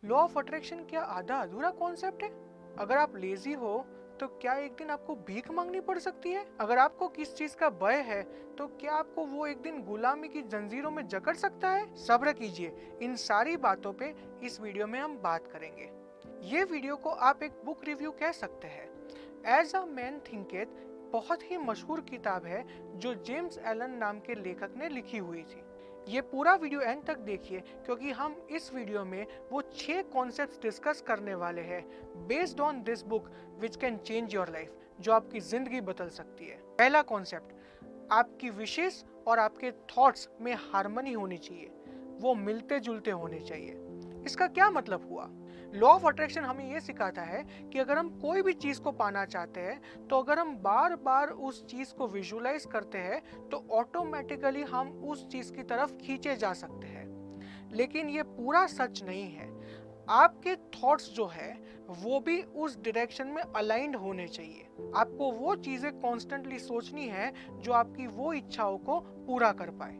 Law of attraction क्या आधा अधूरा कॉन्सेप्ट है? अगर आप लेजी हो तो क्या एक दिन आपको भीख मांगनी पड़ सकती है? अगर आपको किस चीज का भय है तो क्या आपको वो एक दिन गुलामी की जंजीरों में जकड़ सकता है? सब्र कीजिए, इन सारी बातों पे इस वीडियो में हम बात करेंगे। ये वीडियो को आप एक बुक रिव्यू कह सकते हैं। एज अ मैन थिंकेथ बहुत ही मशहूर किताब है जो जेम्स एलन नाम के लेखक ने लिखी हुई थी। ये पूरा वीडियो एंड तक देखिए क्योंकि हम इस वीडियो में वो 6 कॉन्सेप्ट्स डिस्कस करने वाले हैं based on this book which can change your life, जो आपकी जिंदगी बदल सकती है। पहला कॉन्सेप्ट, आपकी विशेष और आपके थॉट्स में हार्मनी होनी चाहिए, वो मिलते जुलते होने चाहिए। इसका क्या मतलब हुआ? लॉ ऑफ अट्रैक्शन हमें यह सिखाता है कि अगर हम कोई भी चीज को पाना चाहते हैं तो अगर हम बार बार उस चीज को विजुलाइज करते हैं तो ऑटोमेटिकली हम उस चीज की तरफ खींचे जा सकते हैं। लेकिन ये पूरा सच नहीं है। आपके थॉट्स जो है वो भी उस डायरेक्शन में अलाइंड होने चाहिए। आपको वो चीजें कॉन्स्टेंटली सोचनी है जो आपकी वो इच्छाओं को पूरा कर पाए।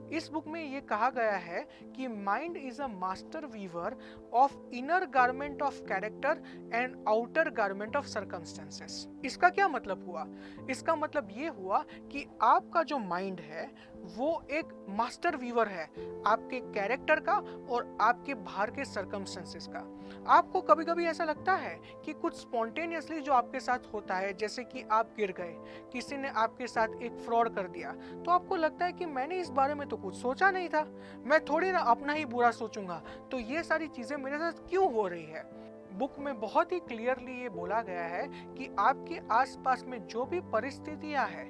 इस बुक में ये कहा गया है कि mind is a master weaver of inner garment of character and outer garment of circumstances. इसका क्या मतलब हुआ? इसका मतलब ये हुआ कि आपका जो माइंड है वो एक मास्टर वीवर है आपके कैरेक्टर का और आपके बाहर के सर्कमस्टेंसेस का। आपको कभी कभी ऐसा लगता है कि कुछ स्पॉन्टेनियसली जो आपके साथ होता है, जैसे कि आप गिर गए, किसी ने आपके साथ एक फ्रॉड कर दिया, तो आपको लगता है कि मैंने इस बारे में तो कुछ सोचा नहीं था, मैं थोड़ी ना अपना ही बुरा सोचूंगा, तो ये सारी चीजें मेरे साथ क्यों हो रही है। बुक में बहुत ही क्लियरली ये बोला गया है कि आपके आसपास में जो भी परिस्थितियां हैं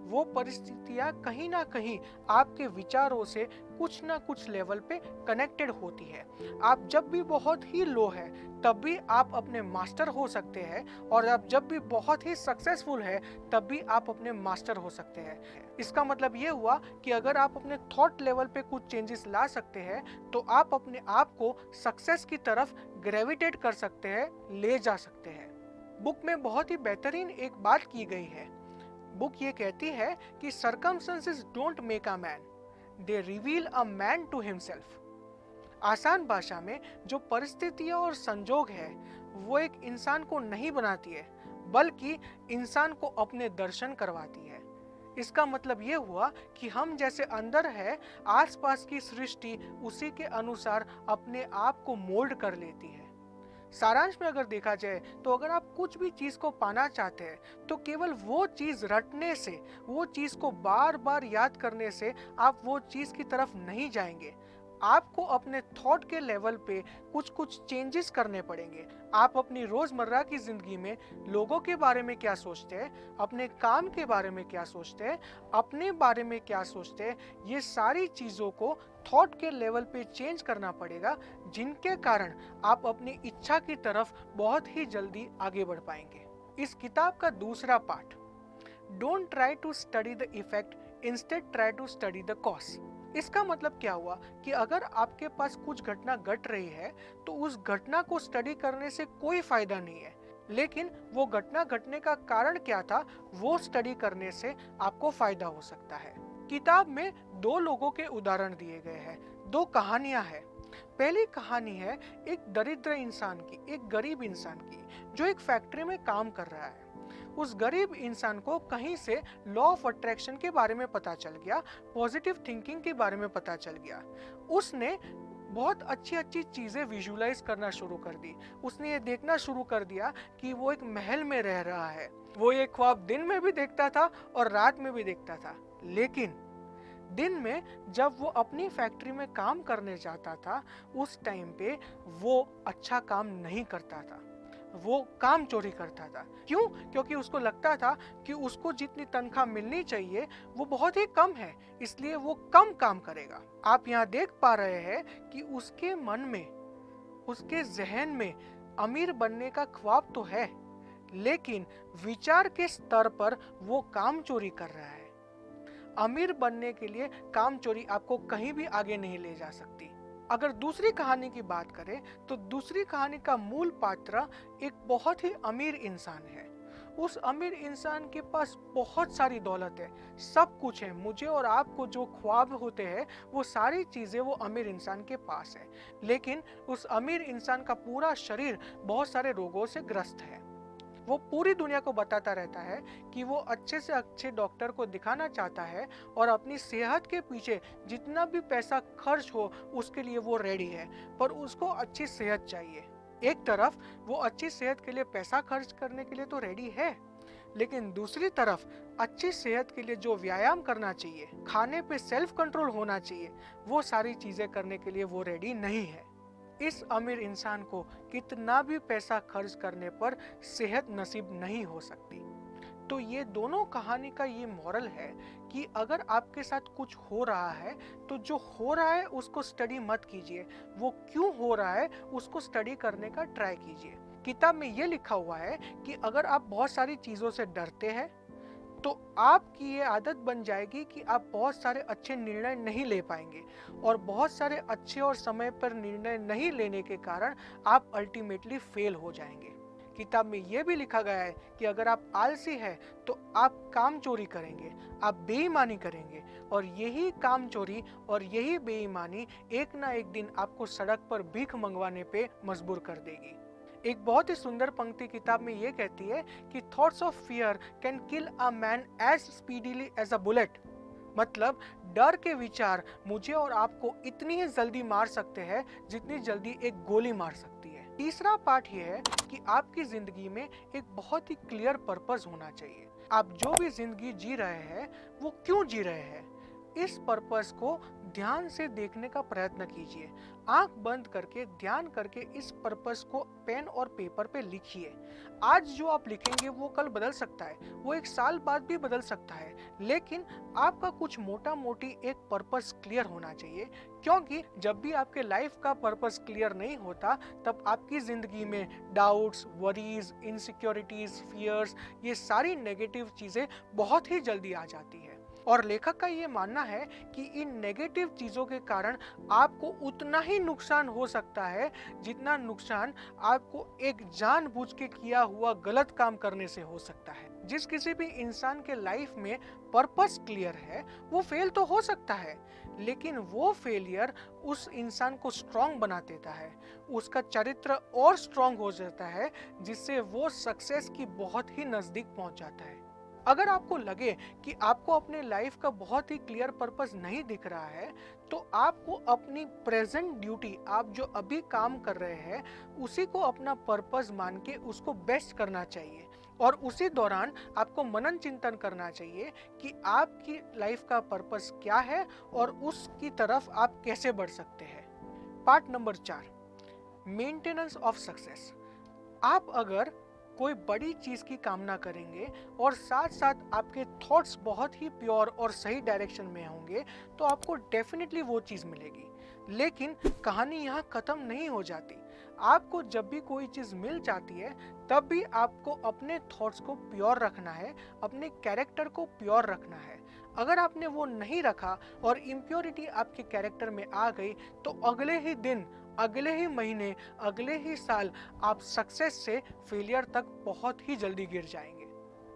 वो परिस्थितियां कहीं ना कहीं आपके विचारों से कुछ ना कुछ लेवल पे कनेक्टेड होती है। आप जब भी बहुत ही लो है तब भी आप अपने मास्टर हो सकते हैं, और आप जब भी बहुत ही सक्सेसफुल है तब भी आप अपने मास्टर हो सकते हैं। इसका मतलब ये हुआ कि अगर आप अपने थॉट लेवल पे कुछ चेंजेस ला सकते हैं तो आप अपने आप को सक्सेस की तरफ ग्रेविटेट कर सकते हैं, ले जा सकते हैं। बुक में बहुत ही बेहतरीन एक बात की गई है। बुक ये कहती है कि circumstances don't make a man, they reveal a man to himself. आसान भाषा में जो परिस्थितियां और संजोग है वो एक इंसान को नहीं बनाती है बल्कि इंसान को अपने दर्शन करवाती है। इसका मतलब ये हुआ कि हम जैसे अंदर है, आसपास की सृष्टि उसी के अनुसार अपने आप को मोल्ड कर लेती है। सारांश में अगर देखा जाए तो अगर आप कुछ भी चीज को पाना चाहते हैं तो केवल वो चीज रटने से, वो चीज को बार बार याद करने से आप वो चीज की तरफ नहीं जाएंगे। आपको अपने थॉट के लेवल पे कुछ कुछ चेंजेस करने पड़ेंगे। आप अपनी रोजमर्रा की जिंदगी में लोगों के बारे में क्या सोचते हैं, अपने काम के बारे में क्या सोचते हैं, अपने बारे में क्या सोचते हैं, ये सारी चीजों को थॉट के लेवल पे चेंज करना पड़ेगा, जिनके कारण आप अपनी इच्छा की तरफ बहुत ही जल्दी आगे बढ़ पाएंगे। इस किताब का दूसरा part, don't try to study the effect, instead try to study the cause. इसका मतलब क्या हुआ कि अगर आपके पास कुछ घटना घट रही है तो उस घटना को स्टडी करने से कोई फायदा नहीं है, लेकिन वो घटना घटने का कारण क्या था वो स्टडी करने से आपको फायदा हो सकता है। किताब में 2 लोगों के उदाहरण दिए गए हैं, 2 कहानियां हैं। पहली कहानी है एक दरिद्र इंसान की, एक गरीब इंसान की जो एक फैक्ट्री में काम कर रहा है। उस गरीब इंसान को कहीं से लॉ ऑफ अट्रैक्शन के बारे में पता चल गया, पॉजिटिव थिंकिंग के बारे में पता चल गया। उसने बहुत अच्छी अच्छी चीजें विजुलाइज करना शुरू कर दी। उसने ये देखना शुरू कर दिया कि वो एक महल में रह रहा है। वो ये ख्वाब दिन में भी देखता था और रात में भी देखता था, लेकिन दिन में जब वो अपनी फैक्ट्री में काम करने जाता था उस टाइम पे वो अच्छा काम नहीं करता था, वो काम चोरी करता था। क्यों? क्योंकि उसको लगता था कि उसको जितनी तनख्वाह मिलनी चाहिए वो बहुत ही कम है, इसलिए वो कम काम करेगा। आप यहाँ देख पा रहे हैं कि उसके मन में, उसके जहन में अमीर बनने का ख्वाब तो है, लेकिन विचार के स्तर पर वो काम चोरी कर रहा है। अमीर बनने के लिए काम चोरी आपको कहीं भी आगे नहीं ले जा सकती। अगर दूसरी कहानी की बात करें तो दूसरी कहानी का मूल पात्र एक बहुत ही अमीर इंसान है। उस अमीर इंसान के पास बहुत सारी दौलत है, सब कुछ है। मुझे और आपको जो ख्वाब होते हैं वो सारी चीज़ें वो अमीर इंसान के पास है, लेकिन उस अमीर इंसान का पूरा शरीर बहुत सारे रोगों से ग्रस्त है। वो पूरी दुनिया को बताता रहता है कि वो अच्छे से अच्छे डॉक्टर को दिखाना चाहता है और अपनी सेहत के पीछे जितना भी पैसा खर्च हो उसके लिए वो रेडी है, पर उसको अच्छी सेहत चाहिए। एक तरफ वो अच्छी सेहत के लिए पैसा खर्च करने के लिए तो रेडी है, लेकिन दूसरी तरफ अच्छी सेहत के लिए जो व्यायाम करना चाहिए, खाने पे सेल्फ कंट्रोल होना चाहिए, वो सारी चीजें करने के लिए वो रेडी नहीं है। इस अमीर इंसान को कितना भी पैसा खर्च करने पर सेहत नसीब नहीं हो सकती। तो ये दोनों कहानी का ये मॉरल है कि अगर आपके साथ कुछ हो रहा है तो जो हो रहा है उसको स्टडी मत कीजिए, वो क्यों हो रहा है उसको स्टडी करने का ट्राई कीजिए। किताब में ये लिखा हुआ है कि अगर आप बहुत सारी चीज़ों से डरते हैं तो आपकी ये आदत बन जाएगी कि आप बहुत सारे अच्छे निर्णय नहीं ले पाएंगे, और बहुत सारे अच्छे और समय पर निर्णय नहीं लेने के कारण आप अल्टीमेटली फेल हो जाएंगे। किताब में यह भी लिखा गया है कि अगर आप आलसी हैं तो आप काम चोरी करेंगे, आप बेईमानी करेंगे, और यही काम चोरी और यही बेईमानी एक ना एक दिन आपको सड़क पर भीख मंगवाने पे मजबूर कर देगी। एक बहुत ही सुंदर पंक्ति किताब में ये कहती है कि thoughts of fear can kill a man as speedily as a bullet. मतलब डर के विचार मुझे और आपको इतनी ही जल्दी मार सकते हैं जितनी जल्दी एक गोली मार सकती है। तीसरा पार्ट ये है कि आपकी जिंदगी में एक बहुत ही क्लियर पर्पस होना चाहिए। आप जो भी जिंदगी जी रहे हैं वो क्यों जी रहे हैं, इस पर्पस को ध्यान से देखने का प्रयत्न कीजिए। आंख बंद करके ध्यान करके इस पर्पस को पेन और पेपर पे लिखिए। आज जो आप लिखेंगे वो कल बदल सकता है, वो एक साल बाद भी बदल सकता है, लेकिन आपका कुछ मोटा मोटी एक पर्पस क्लियर होना चाहिए। क्योंकि जब भी आपके लाइफ का पर्पस क्लियर नहीं होता तब आपकी जिंदगी में डाउट्स, वरीज, इनसिक्योरिटीज, फियर्स, ये सारी नेगेटिव चीजें बहुत ही जल्दी आ जाती है। और लेखक का ये मानना है कि इन नेगेटिव चीज़ों के कारण आपको उतना ही नुकसान हो सकता है जितना नुकसान आपको एक जानबूझ के किया हुआ गलत काम करने से हो सकता है। जिस किसी भी इंसान के लाइफ में पर्पस क्लियर है वो फेल तो हो सकता है, लेकिन वो फेलियर उस इंसान को स्ट्रांग बना देता है, उसका चरित्र और स्ट्रांग हो जाता है, जिससे वो सक्सेस की बहुत ही नजदीक पहुंच जाता है। अगर आपको लगे कि आपको अपने लाइफ का बहुत ही क्लियर पर्पस नहीं दिख रहा है तो आपको अपनी प्रेजेंट ड्यूटी, आप जो अभी काम कर रहे हैं उसी को अपना पर्पस मान के उसको बेस्ट करना चाहिए, और उसी दौरान आपको मनन चिंतन करना चाहिए कि आपकी लाइफ का पर्पस क्या है और उसकी तरफ आप कैसे बढ़ सकते हैं। Part number 4, maintenance of success. आप अगर कोई बड़ी चीज की कामना करेंगे और साथ साथ आपके थॉट्स बहुत ही प्योर और सही डायरेक्शन में होंगे तो आपको डेफिनेटली वो चीज मिलेगी। लेकिन कहानी यहाँ खत्म नहीं हो जाती। आपको जब भी कोई चीज मिल जाती है तब भी आपको अपने थॉट्स को प्योर रखना है, अपने कैरेक्टर को प्योर रखना है। अगर आपने वो नहीं रखा और इम्प्योरिटी आपके कैरेक्टर में आ गई तो अगले ही दिन, अगले ही महीने, अगले ही साल आप सक्सेस से फेलियर तक बहुत ही जल्दी गिर जाएंगे।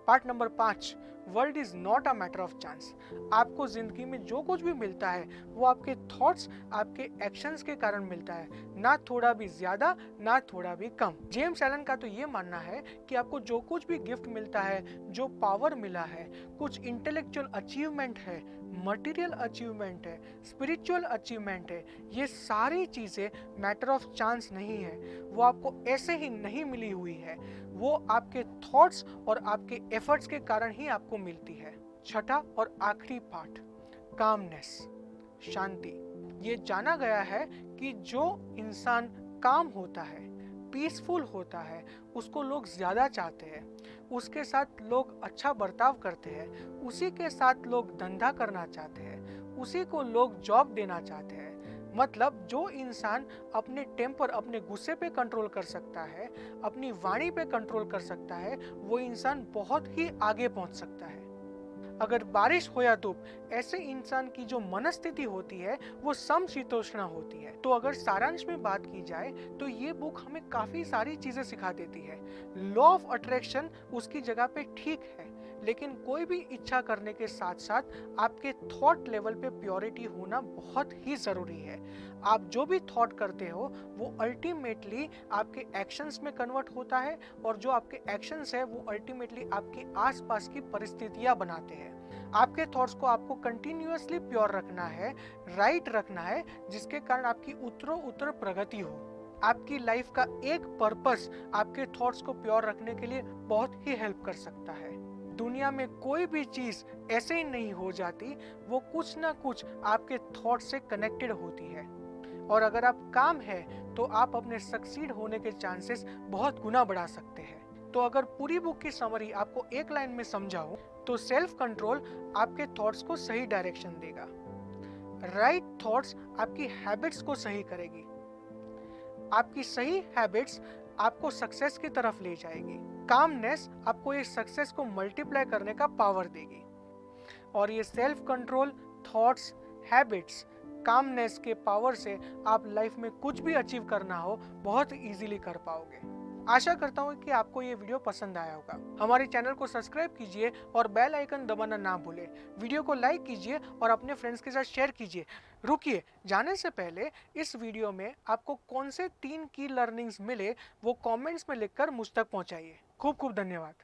Part number 5, world is not a matter of chance. आपको जिंदगी में जो कुछ भी मिलता है वो आपके थॉट्स, आपके एक्शंस के कारण मिलता है, ना थोड़ा भी ज्यादा ना थोड़ा भी कम। जेम्स एलन का तो ये मानना है कि आपको जो कुछ भी गिफ्ट मिलता है, जो पावर मिला है, कुछ इंटेलेक्चुअल अचीवमेंट है, मटेरियल अचीवमेंट है, स्पिरिचुअल अचीवमेंट है, ये सारी चीजें मैटर ऑफ चांस नहीं है, वो आपको ऐसे ही नहीं मिली हुई है, वो आपके थॉट्स और आपके एफर्ट्स के कारण ही आपको मिलती है। छठा और आखिरी पार्ट, कामनेस, शांति। ये जाना गया है कि जो इंसान काम होता है, पीसफुल होता है, उसको लोग ज्यादा चाहते हैं, उसके साथ लोग अच्छा बर्ताव करते हैं, उसी के साथ लोग धंधा करना चाहते हैं, उसी को लोग जॉब देना चाहते हैं। मतलब जो इंसान अपने टेम्पर, अपने गुस्से पे कंट्रोल कर सकता है, अपनी वाणी पे कंट्रोल कर सकता है, वो इंसान बहुत ही आगे पहुंच सकता है। अगर बारिश हो या धूप, ऐसे इंसान की जो मनस्थिति होती है वो समशीतोष्ण होती है। तो अगर सारांश में बात की जाए तो ये बुक हमें काफी सारी चीजें सिखा देती है। लॉ ऑफ अट्रैक्शन उसकी जगह पे ठीक है, लेकिन कोई भी इच्छा करने के साथ साथ आपके थॉट लेवल पे प्योरिटी होना बहुत ही जरूरी है। आप जो भी थॉट करते हो वो अल्टीमेटली आपके एक्शंस में कन्वर्ट होता है, और जो आपके एक्शंस है वो अल्टीमेटली आपके आसपास की परिस्थितियां बनाते हैं। आपके थॉट्स को आपको कंटिन्यूअसली प्योर रखना है, राइट रखना है, जिसके कारण आपकी उत्तरोत्तर प्रगति हो। आपकी लाइफ का एक पर्पस आपके थॉट्स को प्योर रखने के लिए बहुत ही हेल्प कर सकता है। दुनिया में कोई भी चीज ऐसे ही नहीं हो जाती, वो कुछ ना कुछ आपके थॉट से कनेक्टेड होती है। और अगर आप काम है तो आप अपने सक्सीड होने के चांसेस बहुत गुना बढ़ा सकते हैं। तो अगर पूरी बुक की समरी आपको एक लाइन में समझाऊं तो सेल्फ कंट्रोल आपके थॉट्स को सही डायरेक्शन देगा, राइट थॉट्स आपकी हैबिट्स को सही करेगी, आपकी सही हैबिट्स आपको सक्सेस की तरफ ले जाएगी, कामनेस आपको इस सक्सेस को मल्टीप्लाई करने का पावर देगी, और ये self control, thoughts, habits, calmness के पावर से आप लाइफ में कुछ भी अचीव करना हो बहुत इजीली कर पाओगे। आशा करता हूँ कि आपको ये वीडियो पसंद आया होगा। हमारे चैनल को सब्सक्राइब कीजिए और बेल आइकन दबाना ना भूलें। वीडियो को लाइक कीजिए और अपने फ्रेंड्स के साथ शेयर कीजिए। रुकिए, जाने से पहले इस वीडियो में आपको कौन से 3 की लर्निंग्स मिले वो कमेंट्स में लिखकर मुझ तक पहुंचाइए। खूब खूब धन्यवाद।